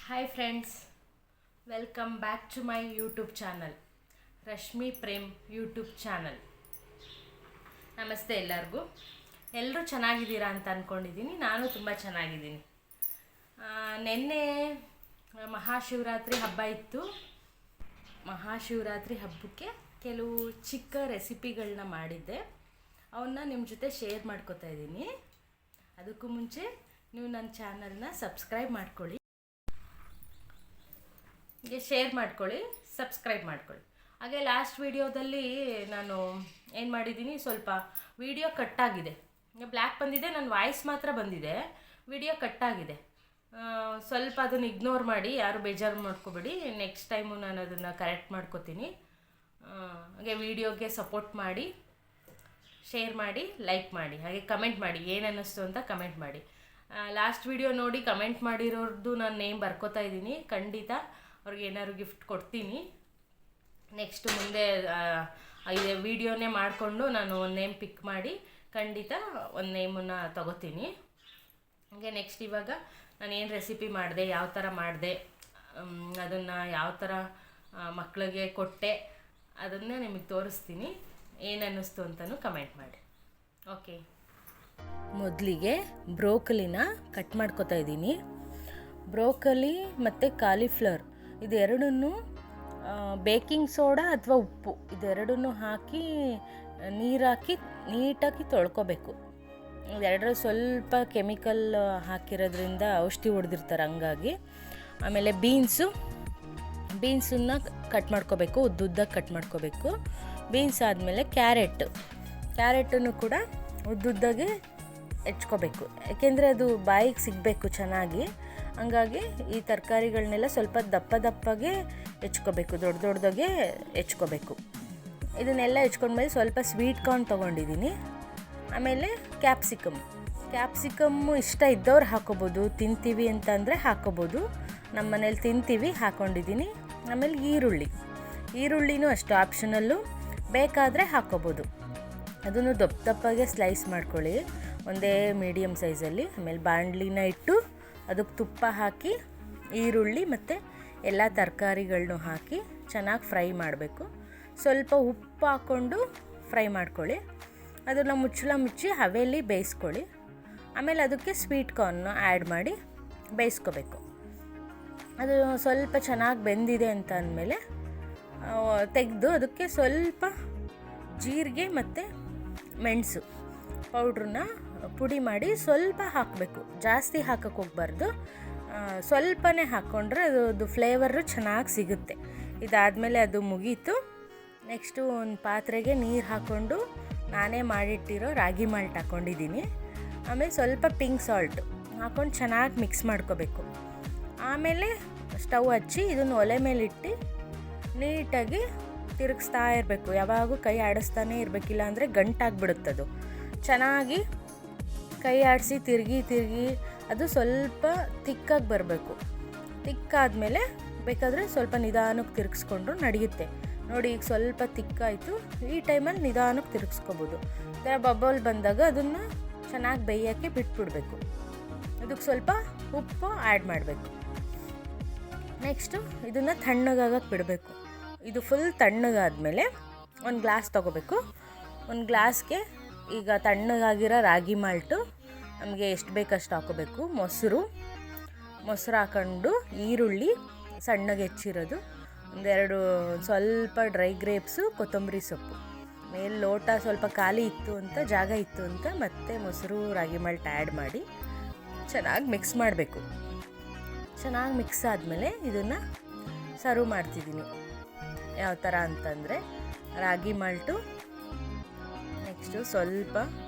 Hi friends, welcome back to my YouTube channel, Rashmi Prem YouTube channel. ನಮಸ್ತೆ ಎಲ್ಲರಿಗೂ. ಎಲ್ಲರೂ ಚೆನ್ನಾಗಿದ್ದೀರಾ ಅಂತ ಅಂದ್ಕೊಂಡಿದ್ದೀನಿ. ನಾನು ತುಂಬ ಚೆನ್ನಾಗಿದ್ದೀನಿ. ನಿನ್ನೆ ಮಹಾಶಿವರಾತ್ರಿ ಹಬ್ಬ ಇತ್ತು. ಮಹಾಶಿವರಾತ್ರಿ ಹಬ್ಬಕ್ಕೆ ಕೆಲವು ಚಿಕ್ಕ ರೆಸಿಪಿಗಳನ್ನ ಮಾಡಿದ್ದೆ. ಅವನ್ನ ನಿಮ್ಮ ಜೊತೆ ಶೇರ್ ಮಾಡ್ಕೋತಾ ಇದ್ದೀನಿ. ಅದಕ್ಕೂ ಮುಂಚೆ ನೀವು ನನ್ನ ಚಾನಲ್ನ ಸಬ್ಸ್ಕ್ರೈಬ್ ಮಾಡ್ಕೊಳ್ಳಿ, ಶೇರ್ ಮಾಡ್ಕೊಳ್ಳಿ, ಸಬ್ಸ್ಕ್ರೈಬ್ ಮಾಡ್ಕೊಳ್ಳಿ. ಹಾಗೆ ಲಾಸ್ಟ್ ವಿಡಿಯೋದಲ್ಲಿ ನಾನು ಏನು ಮಾಡಿದ್ದೀನಿ, ಸ್ವಲ್ಪ ವಿಡಿಯೋ ಕಟ್ಟಾಗಿದೆ. ಬ್ಲ್ಯಾಕ್ ಬಂದಿದೆ, ನನ್ನ ವಾಯ್ಸ್ ಮಾತ್ರ ಬಂದಿದೆ, ವಿಡಿಯೋ ಕಟ್ಟಾಗಿದೆ. ಸ್ವಲ್ಪ ಅದನ್ನು ಇಗ್ನೋರ್ ಮಾಡಿ, ಯಾರು ಬೇಜಾರು ಮಾಡ್ಕೋಬೇಡಿ. ನೆಕ್ಸ್ಟ್ ಟೈಮು ನಾನು ಅದನ್ನು ಕರೆಕ್ಟ್ ಮಾಡ್ಕೋತೀನಿ. ಹಾಗೆ ವಿಡಿಯೋಗೆ ಸಪೋರ್ಟ್ ಮಾಡಿ, ಶೇರ್ ಮಾಡಿ, ಲೈಕ್ ಮಾಡಿ, ಹಾಗೆ ಕಮೆಂಟ್ ಮಾಡಿ, ಏನು ಅನ್ನಿಸ್ತು ಅಂತ ಕಮೆಂಟ್ ಮಾಡಿ. ಲಾಸ್ಟ್ ವಿಡಿಯೋ ನೋಡಿ ಕಮೆಂಟ್ ಮಾಡಿರೋರ್ದು ನಾನು ನೇಮ್ ಬರ್ಕೋತಾ ಇದ್ದೀನಿ. ಖಂಡಿತ ಅವ್ರಿಗೆ ಏನಾದ್ರು ಗಿಫ್ಟ್ ಕೊಡ್ತೀನಿ. ನೆಕ್ಸ್ಟ್ ಮುಂದೆ ಇದು ವಿಡಿಯೋನೇ ಮಾಡಿಕೊಂಡು ನಾನು ಒಂದು ನೇಮ್ ಪಿಕ್ ಮಾಡಿ ಖಂಡಿತ ಒಂದು ನೇಮನ್ನು ತಗೋತೀನಿ. ಹಾಗೆ ನೆಕ್ಸ್ಟ್ ಇವಾಗ ನಾನು ಏನು ರೆಸಿಪಿ ಮಾಡಿದೆ, ಯಾವ ಥರ ಮಾಡಿದೆ, ಅದನ್ನು ಯಾವ ಥರ ಮಕ್ಕಳಿಗೆ ಕೊಟ್ಟೆ, ಅದನ್ನೇ ನಿಮಗೆ ತೋರಿಸ್ತೀನಿ. ಏನು ಅನ್ನಿಸ್ತು ಅಂತಲೂ ಕಮೆಂಟ್ ಮಾಡಿ. ಓಕೆ, ಮೊದಲಿಗೆ ಬ್ರೋಕಲಿನ ಕಟ್ ಮಾಡ್ಕೊತಾ ಇದ್ದೀನಿ. ಬ್ರೋಕಲಿ ಮತ್ತು ಕಾಲಿಫ್ಲವರ್ ಇದೆರಡನ್ನೂ ಬೇಕಿಂಗ್ ಸೋಡಾ ಅಥವಾ ಉಪ್ಪು ಇದೆರಡನ್ನೂ ಹಾಕಿ ನೀರಾಕಿ ನೀಟಾಗಿ ತೊಳ್ಕೊಬೇಕು. ಇದೆರಡರಲ್ಲಿ ಸ್ವಲ್ಪ ಕೆಮಿಕಲ್ ಹಾಕಿರೋದ್ರಿಂದ ಔಷಧಿ ಹೊಡೆದಿರ್ತಾರೆ, ಹಂಗಾಗಿ. ಆಮೇಲೆ ಬೀನ್ಸನ್ನು ಕಟ್ ಮಾಡ್ಕೋಬೇಕು, ಉದ್ದುದ್ದಾಗಿ ಕಟ್ ಮಾಡ್ಕೋಬೇಕು. ಬೀನ್ಸ್ ಆದಮೇಲೆ ಕ್ಯಾರೆಟನ್ನು ಕೂಡ ಉದ್ದುದ್ದಾಗೆ ಹೆಚ್ಕೋಬೇಕು, ಯಾಕೆಂದರೆ ಅದು ಬಾಯಿಗೆ ಸಿಗಬೇಕು ಚೆನ್ನಾಗಿ. ಹಂಗಾಗಿ ಈ ತರಕಾರಿಗಳನ್ನೆಲ್ಲ ಸ್ವಲ್ಪ ದಪ್ಪಗೆ ಹೆಚ್ಕೋಬೇಕು, ದೊಡ್ಡದಾಗೆ ಹೆಚ್ಕೋಬೇಕು. ಇದನ್ನೆಲ್ಲ ಹೆಚ್ಕೊಂಡ್ಮೇಲೆ ಸ್ವಲ್ಪ ಸ್ವೀಟ್ ಕಾರ್ನ್ ತೊಗೊಂಡಿದ್ದೀನಿ. ಆಮೇಲೆ ಕ್ಯಾಪ್ಸಿಕಮ್ಮು ಇಷ್ಟ ಇದ್ದವ್ರು ಹಾಕ್ಕೋಬೋದು, ತಿಂತೀವಿ ಅಂತ ಅಂದರೆ ಹಾಕ್ಕೋಬೋದು. ನಮ್ಮ ಮನೇಲಿ ತಿಂತೀವಿ, ಹಾಕ್ಕೊಂಡಿದ್ದೀನಿ. ಆಮೇಲೆ ಈರುಳ್ಳಿನೂ ಅಷ್ಟು ಆಪ್ಷನಲ್ಲು, ಬೇಕಾದರೆ ಹಾಕ್ಕೋಬೋದು. ಅದನ್ನು ದಪ್ಪಗೆ ಸ್ಲೈಸ್ ಮಾಡ್ಕೊಳ್ಳಿ, ಒಂದೇ ಮೀಡಿಯಮ್ ಸೈಜಲ್ಲಿ. ಆಮೇಲೆ ಬಾಣಲಿನ ಇಟ್ಟು ಅದಕ್ಕೆ ತುಪ್ಪ ಹಾಕಿ ಈರುಳ್ಳಿ ಮತ್ತು ಎಲ್ಲ ತರಕಾರಿಗಳನ್ನೂ ಹಾಕಿ ಚೆನ್ನಾಗಿ ಫ್ರೈ ಮಾಡಬೇಕು. ಸ್ವಲ್ಪ ಉಪ್ಪು ಹಾಕ್ಕೊಂಡು ಫ್ರೈ ಮಾಡ್ಕೊಳ್ಳಿ. ಅದನ್ನು ಮುಚ್ಚಿ ಹವೆಯಲ್ಲಿ ಬೇಯಿಸ್ಕೊಳ್ಳಿ. ಆಮೇಲೆ ಅದಕ್ಕೆ ಸ್ವೀಟ್ ಕಾರ್ನ್ ಆ್ಯಡ್ ಮಾಡಿ ಬೇಯಿಸ್ಕೋಬೇಕು. ಅದು ಸ್ವಲ್ಪ ಚೆನ್ನಾಗಿ ಬೆಂದಿದೆ ಅಂತ ಅಂದಮೇಲೆ ತೆಗೆದು ಅದಕ್ಕೆ ಸ್ವಲ್ಪ ಜೀರಿಗೆ ಮತ್ತು ಮೆಣಸು ಪೌಡ್ರನ್ನ ಪುಡಿ ಮಾಡಿ ಸ್ವಲ್ಪ ಹಾಕಬೇಕು, ಜಾಸ್ತಿ ಹಾಕಕ್ಕೆ ಹೋಗ್ಬಾರ್ದು. ಸ್ವಲ್ಪನೇ ಹಾಕ್ಕೊಂಡ್ರೆ ಅದು ಫ್ಲೇವರು ಚೆನ್ನಾಗಿ ಸಿಗುತ್ತೆ. ಇದಾದಮೇಲೆ ಅದು ಮುಗೀತು. ನೆಕ್ಸ್ಟು ಒಂದು ಪಾತ್ರೆಗೆ ನೀರು ಹಾಕ್ಕೊಂಡು ನಾನೇ ಮಾಡಿಟ್ಟಿರೋ ರಾಗಿ ಮಾಲ್ಟ್ ಹಾಕ್ಕೊಂಡಿದ್ದೀನಿ. ಆಮೇಲೆ ಸ್ವಲ್ಪ ಪಿಂಕ್ ಸಾಲ್ಟ್ ಹಾಕ್ಕೊಂಡು ಚೆನ್ನಾಗಿ ಮಿಕ್ಸ್ ಮಾಡ್ಕೋಬೇಕು. ಆಮೇಲೆ ಸ್ಟವ್ ಹಚ್ಚಿ ಇದನ್ನು ಒಲೆ ಮೇಲಿಟ್ಟು ನೀಟಾಗಿ ತಿರುಗಿಸ್ತಾ ಇರಬೇಕು. ಯಾವಾಗೂ ಕೈ ಆಡಿಸ್ತಾನೇ ಇರಬೇಕಿಲ್ಲ ಅಂದರೆ ಗಂಟಾಗಿಬಿಡುತ್ತದು. ಚೆನ್ನಾಗಿ ಕೈ ಆಡಿಸಿ ತಿರುಗಿ ಅದು ಸ್ವಲ್ಪ ತಿಕ್ಕಾಗಿ ಬರಬೇಕು. ತಿಕ್ಕಾದಮೇಲೆ ಬೇಕಾದರೆ ಸ್ವಲ್ಪ ನಿಧಾನಕ್ಕೆ ತಿರುಗಿಸ್ಕೊಂಡ್ರು ನಡೆಯುತ್ತೆ. ನೋಡಿ, ಈಗ ಸ್ವಲ್ಪ ತಿಕ್ಕಾಯಿತು. ಈ ಟೈಮಲ್ಲಿ ನಿಧಾನಕ್ಕೆ ತಿರುಗಿಸ್ಕೋಬೋದು. ಇದರ ಬಬಲ್ ಬಂದಾಗ ಅದನ್ನು ಚೆನ್ನಾಗಿ ಬೇಯೋಕ್ಕೆ ಬಿಟ್ಬಿಡಬೇಕು. ಅದಕ್ಕೆ ಸ್ವಲ್ಪ ಉಪ್ಪು ಆ್ಯಡ್ ಮಾಡಬೇಕು. ನೆಕ್ಸ್ಟು ಇದನ್ನು ತಣ್ಣಗಾಗಕ್ಕೆ ಬಿಡಬೇಕು. ಇದು ಫುಲ್ ತಣ್ಣಗಾದಮೇಲೆ ಒಂದು ಗ್ಲಾಸ್ ತೊಗೋಬೇಕು. ಒಂದು ಗ್ಲಾಸ್ಗೆ ಈಗ ತಣ್ಣಗಾಗಿರೋ ರಾಗಿ ಮಾಲ್ಟು ನಮಗೆ ಎಷ್ಟು ಬೇಕಷ್ಟು ಹಾಕೋಬೇಕು. ಮೊಸರು ಹಾಕೊಂಡು, ಈರುಳ್ಳಿ ಸಣ್ಣಗೆ ಹೆಚ್ಚಿರೋದು, ಒಂದೆರಡು ಸ್ವಲ್ಪ ಡ್ರೈ ಗ್ರೇಪ್ಸು, ಕೊತ್ತಂಬರಿ ಸೊಪ್ಪು. ಮೇಲೆ ಲೋಟ ಸ್ವಲ್ಪ ಖಾಲಿ ಜಾಗ ಇತ್ತು ಅಂತ ಮತ್ತೆ ಮೊಸರು ರಾಗಿ ಮಾಲ್ಟ್ ಆ್ಯಡ್ ಮಾಡಿ ಚೆನ್ನಾಗಿ ಮಿಕ್ಸ್ ಮಾಡಬೇಕು. ಚೆನ್ನಾಗಿ ಮಿಕ್ಸ್ ಆದಮೇಲೆ ಇದನ್ನು ಸರ್ವ್ ಮಾಡ್ತಿದ್ದೀನಿ. ಯಾವ ಥರ ಅಂತಂದರೆ ರಾಗಿ ಮಾಲ್ಟು, ನೆಕ್ಸ್ಟು ಸ್ವಲ್ಪ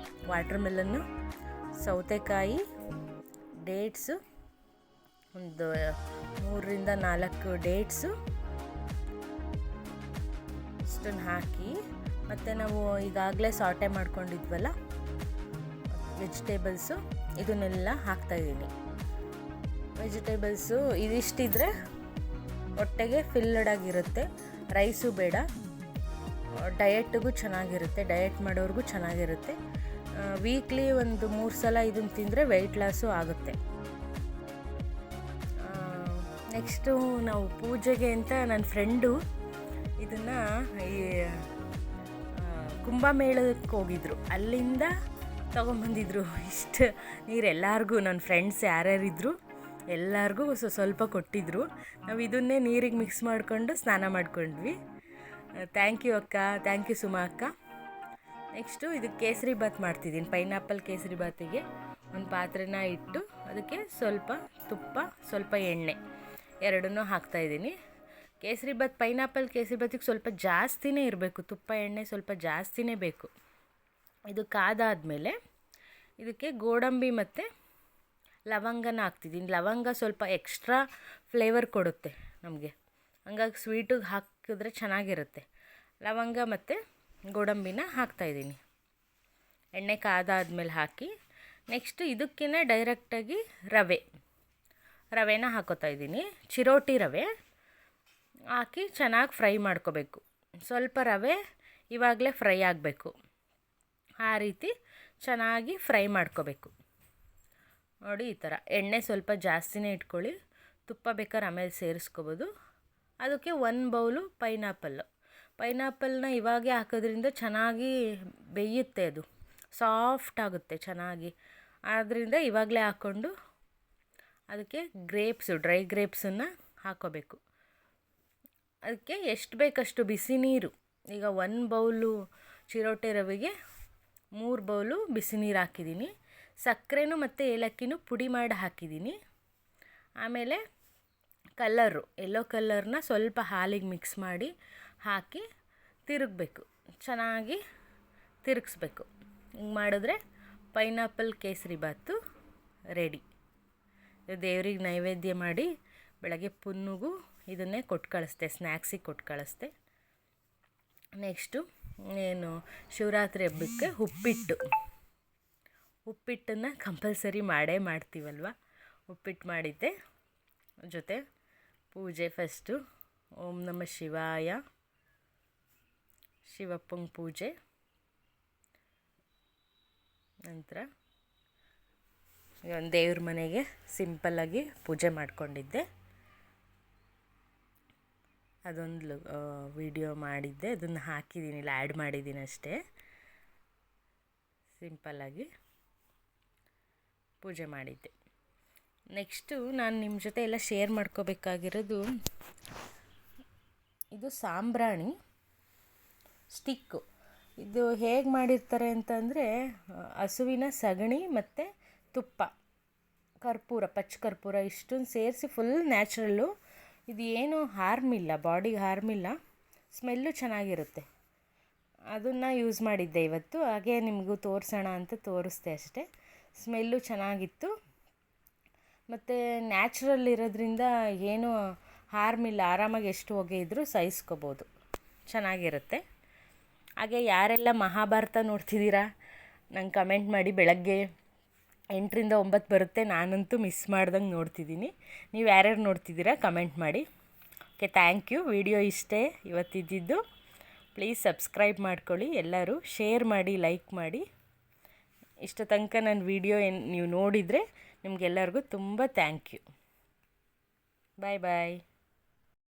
ವಾಟರ್ ಮೆಲನ್ನು, ಸೌತೆಕಾಯಿ, ಡೇಟ್ಸು, ಒಂದು 3-4 ಡೇಟ್ಸು ಇಷ್ಟನ್ನು ಹಾಕಿ, ಮತ್ತು ನಾವು ಈಗಾಗಲೇ ಸಾಟೆ ಮಾಡ್ಕೊಂಡಿದ್ವಲ್ಲ ವೆಜಿಟೇಬಲ್ಸು, ಇದನ್ನೆಲ್ಲ ಹಾಕ್ತಾಯಿದ್ದೀನಿ. ವೆಜಿಟೇಬಲ್ಸು ಇದಿಷ್ಟಿದ್ರೆ ಹೊಟ್ಟೆಗೆ ಫಿಲ್ಲಡ್ ಆಗಿರುತ್ತೆ. ರೈಸು ಬೇಡ, ಡಯೆಟ್ಗೂ ಚೆನ್ನಾಗಿರುತ್ತೆ, ಡಯೆಟ್ ಮಾಡೋರಿಗೂ ಚೆನ್ನಾಗಿರುತ್ತೆ. ವೀಕ್ಲಿ ಒಂದು 3 ಸಲ ಇದನ್ನು ತಿಂದರೆ ವೆಯ್ಟ್ ಲಾಸು ಆಗುತ್ತೆ. ನೆಕ್ಸ್ಟು ನಾವು ಪೂಜೆಗೆ ಅಂತ ನನ್ನ ಫ್ರೆಂಡು ಇದನ್ನು ಈ ಕುಂಭಮೇಳಕ್ಕೆ ಹೋಗಿದ್ರು, ಅಲ್ಲಿಂದ ತೊಗೊಂಬಂದಿದ್ರು. ಇಷ್ಟು ನೀರು ಎಲ್ಲರಿಗೂ, ನನ್ನ ಫ್ರೆಂಡ್ಸ್ ಯಾರ್ಯಾರಿದ್ರು ಎಲ್ಲರಿಗೂ ಸ್ವಲ್ಪ ಕೊಟ್ಟಿದ್ದರು. ನಾವು ಇದನ್ನೇ ನೀರಿಗೆ ಮಿಕ್ಸ್ ಮಾಡಿಕೊಂಡು ಸ್ನಾನ ಮಾಡ್ಕೊಂಡ್ವಿ. ಥ್ಯಾಂಕ್ ಯು ಅಕ್ಕ, ಥ್ಯಾಂಕ್ ಯು ಸುಮಾ ಅಕ್ಕ. ನೆಕ್ಸ್ಟು ಇದಕ್ಕೆ ಕೇಸರಿ ಬಾತ್ ಮಾಡ್ತಿದ್ದೀನಿ. ಪೈನಾಪಲ್ ಕೇಸರಿ ಬಾತಿಗೆ ಒಂದು ಪಾತ್ರೆನ ಇಟ್ಟು ಅದಕ್ಕೆ ಸ್ವಲ್ಪ ತುಪ್ಪ, ಸ್ವಲ್ಪ ಎಣ್ಣೆ ಎರಡನ್ನೂ ಹಾಕ್ತಾಯಿದ್ದೀನಿ. ಕೇಸರಿ ಬಾತ್, ಪೈನಾಪಲ್ ಕೇಸರಿ ಬಾತಿಗೆ ಸ್ವಲ್ಪ ಜಾಸ್ತಿನೇ ಇರಬೇಕು, ತುಪ್ಪ ಎಣ್ಣೆ ಸ್ವಲ್ಪ ಜಾಸ್ತಿನೇ ಬೇಕು. ಇದು ಕಾದಾದಮೇಲೆ ಇದಕ್ಕೆ ಗೋಡಂಬಿ ಮತ್ತು ಲವಂಗನ ಹಾಕ್ತಿದ್ದೀನಿ. ಲವಂಗ ಸ್ವಲ್ಪ ಎಕ್ಸ್ಟ್ರಾ ಫ್ಲೇವರ್ ಕೊಡುತ್ತೆ ನಮಗೆ, ಹಂಗಾಗಿ ಸ್ವೀಟಿಗೆ ಹಾಕಿದ್ರೆ ಚೆನ್ನಾಗಿರುತ್ತೆ. ಲವಂಗ ಮತ್ತು ಗೋಡಂಬಿನ ಹಾಕ್ತಾಯಿದ್ದೀನಿ. ಎಣ್ಣೆ ಕಾದಾದ್ಮೇಲೆ ಹಾಕಿ ನೆಕ್ಸ್ಟು ಇದಕ್ಕೇ ಡೈರೆಕ್ಟಾಗಿ ರವೆನ ಹಾಕೋತಾ ಇದ್ದೀನಿ. ಚಿರೋಟಿ ರವೆ ಹಾಕಿ ಚೆನ್ನಾಗಿ ಫ್ರೈ ಮಾಡ್ಕೋಬೇಕು. ಸ್ವಲ್ಪ ರವೆ ಇವಾಗಲೇ ಫ್ರೈ ಆಗಬೇಕು, ಆ ರೀತಿ ಚೆನ್ನಾಗಿ ಫ್ರೈ ಮಾಡ್ಕೋಬೇಕು. ನೋಡಿ ಈ ಥರ ಎಣ್ಣೆ ಸ್ವಲ್ಪ ಜಾಸ್ತಿನೇ ಇಟ್ಕೊಳ್ಳಿ, ತುಪ್ಪ ಬೇಕಾದ್ರೆ ಆಮೇಲೆ ಸೇರಿಸ್ಕೋಬೋದು. ಅದಕ್ಕೆ 1 ಬೌಲು ಪೈನಾಪಲ್ನ ಇವಾಗೇ ಹಾಕೋದ್ರಿಂದ ಚೆನ್ನಾಗಿ ಬೇಯುತ್ತೆ, ಅದು ಸಾಫ್ಟ್ ಆಗುತ್ತೆ ಚೆನ್ನಾಗಿ. ಆದ್ದರಿಂದ ಇವಾಗಲೇ ಹಾಕ್ಕೊಂಡು ಅದಕ್ಕೆ ಡ್ರೈ ಗ್ರೇಪ್ಸನ್ನು ಹಾಕೋಬೇಕು. ಅದಕ್ಕೆ ಎಷ್ಟು ಬೇಕಷ್ಟು ಬಿಸಿ ನೀರು. ಈಗ 1 ಬೌಲು ಚಿರೋಟಿ ರವೆಗೆ 3 ಬೌಲು ಬಿಸಿ ನೀರು ಹಾಕಿದ್ದೀನಿ. ಸಕ್ಕರೆನೂ ಮತ್ತು ಏಲಕ್ಕಿನೂ ಪುಡಿ ಮಾಡಿ ಹಾಕಿದ್ದೀನಿ. ಆಮೇಲೆ ಯೆಲ್ಲೋ ಕಲ್ಲರ್ನ ಸ್ವಲ್ಪ ಹಾಲಿಗೆ ಮಿಕ್ಸ್ ಮಾಡಿ ಹಾಕಿ ತಿರುಗಬೇಕು, ಚೆನ್ನಾಗಿ ತಿರುಗಿಸ್ಬೇಕು. ಹಿಂಗೆ ಮಾಡಿದ್ರೆ ಪೈನಾಪಲ್ ಕೇಸರಿ ಬಾತು ರೆಡಿ. ದೇವ್ರಿಗೆ ನೈವೇದ್ಯ ಮಾಡಿ ಬೆಳಗ್ಗೆ ಪುನ್ನುಗೂ ಇದನ್ನೇ ಕೊಟ್ಟು ಕಳಿಸ್ದೆ, ಸ್ನ್ಯಾಕ್ಸಿಗೆ ಕೊಟ್ಟು ಕಳಿಸ್ದೆ. ನೆಕ್ಸ್ಟು ಏನು ಶಿವರಾತ್ರಿ ಹಬ್ಬಕ್ಕೆ ಉಪ್ಪಿಟ್ಟನ್ನು ಕಂಪಲ್ಸರಿ ಮಾಡ್ತೀವಲ್ವ, ಉಪ್ಪಿಟ್ಟು ಮಾಡಿದ್ದೆ. ಜೊತೆ ಪೂಜೆ ಫಸ್ಟು ಓಂ ನಮಃ ಶಿವಾಯ, ಶಿವಪ್ಪಂಗೆ ಪೂಜೆ, ನಂತರ ಒಂದು ದೇವ್ರ ಮನೆಗೆ ಸಿಂಪಲ್ಲಾಗಿ ಪೂಜೆ ಮಾಡಿಕೊಂಡಿದ್ದೆ. ಅದೊಂದು ವಿಡಿಯೋ ಮಾಡಿದ್ದೆ, ಅದನ್ನು ಹಾಕಿದ್ದೀನಿ, ಇಲ್ಲ ಆ್ಯಡ್ ಮಾಡಿದ್ದೀನಿ ಅಷ್ಟೇ. ಸಿಂಪಲ್ಲಾಗಿ ಪೂಜೆ ಮಾಡಿದ್ದೆ. ನೆಕ್ಸ್ಟು ನಾನು ನಿಮ್ಮ ಜೊತೆ ಎಲ್ಲ ಶೇರ್ ಮಾಡ್ಕೋಬೇಕಾಗಿರೋದು, ಇದು ಸಾಂಬ್ರಾಣಿ ಸ್ಟಿಕ್ಕು. ಇದು ಹೇಗೆ ಮಾಡಿರ್ತಾರೆ ಅಂತಂದರೆ, ಹಸುವಿನ ಸಗಣಿ ಮತ್ತು ತುಪ್ಪ, ಪಚ್ಚ ಕರ್ಪೂರ ಇಷ್ಟನ್ನು ಸೇರಿಸಿ ಫುಲ್ ನ್ಯಾಚುರಲ್ಲು. ಇದು ಏನು ಹಾರ್ಮಿಲ್ಲ, ಬಾಡಿಗೆ ಹಾರ್ಮಿಲ್ಲ, ಸ್ಮೆಲ್ಲು ಚೆನ್ನಾಗಿರುತ್ತೆ. ಅದನ್ನು ಯೂಸ್ ಮಾಡಿದ್ದೆ ಇವತ್ತು, ಹಾಗೆ ನಿಮಗೂ ತೋರಿಸೋಣ ಅಂತ ತೋರಿಸ್ದೆ ಅಷ್ಟೇ. ಸ್ಮೆಲ್ಲು ಚೆನ್ನಾಗಿತ್ತು ಮತ್ತು ನ್ಯಾಚುರಲ್ ಇರೋದ್ರಿಂದ ಏನೂ ಹಾರ್ಮಿಲ್ಲ, ಆರಾಮಾಗಿ ಎಷ್ಟು ಹೊಗೆ ಇದ್ದರೂ ಸಹಿಸ್ಕೋಬೋದು, ಚೆನ್ನಾಗಿರುತ್ತೆ. ಹಾಗೆ ಯಾರೆಲ್ಲ ಮಹಾಭಾರತ ನೋಡ್ತಿದ್ದೀರಾ ನಂಗೆ ಕಮೆಂಟ್ ಮಾಡಿ. ಬೆಳಗ್ಗೆ 8ರಿಂದ 9 ಬರುತ್ತೆ, ನಾನಂತೂ ಮಿಸ್ ಮಾಡ್ದಂಗೆ ನೋಡ್ತಿದ್ದೀನಿ. ನೀವು ಯಾರ್ಯಾರು ನೋಡ್ತಿದ್ದೀರಾ ಕಮೆಂಟ್ ಮಾಡಿ. Okay, thank you. ವಿಡಿಯೋ ಇಷ್ಟೇ ಇವತ್ತಿದ್ದಿದ್ದು. ಪ್ಲೀಸ್ ಸಬ್ಸ್ಕ್ರೈಬ್ ಮಾಡ್ಕೊಳ್ಳಿ, ಎಲ್ಲರೂ ಶೇರ್ ಮಾಡಿ, ಲೈಕ್ ಮಾಡಿ. ಇಷ್ಟು ತನಕ ನನ್ನ ವಿಡಿಯೋ ನೀವು ನೋಡಿದರೆ ನಿಮಗೆಲ್ಲರಿಗೂ ತುಂಬ ಥ್ಯಾಂಕ್ ಯು. Bye bye.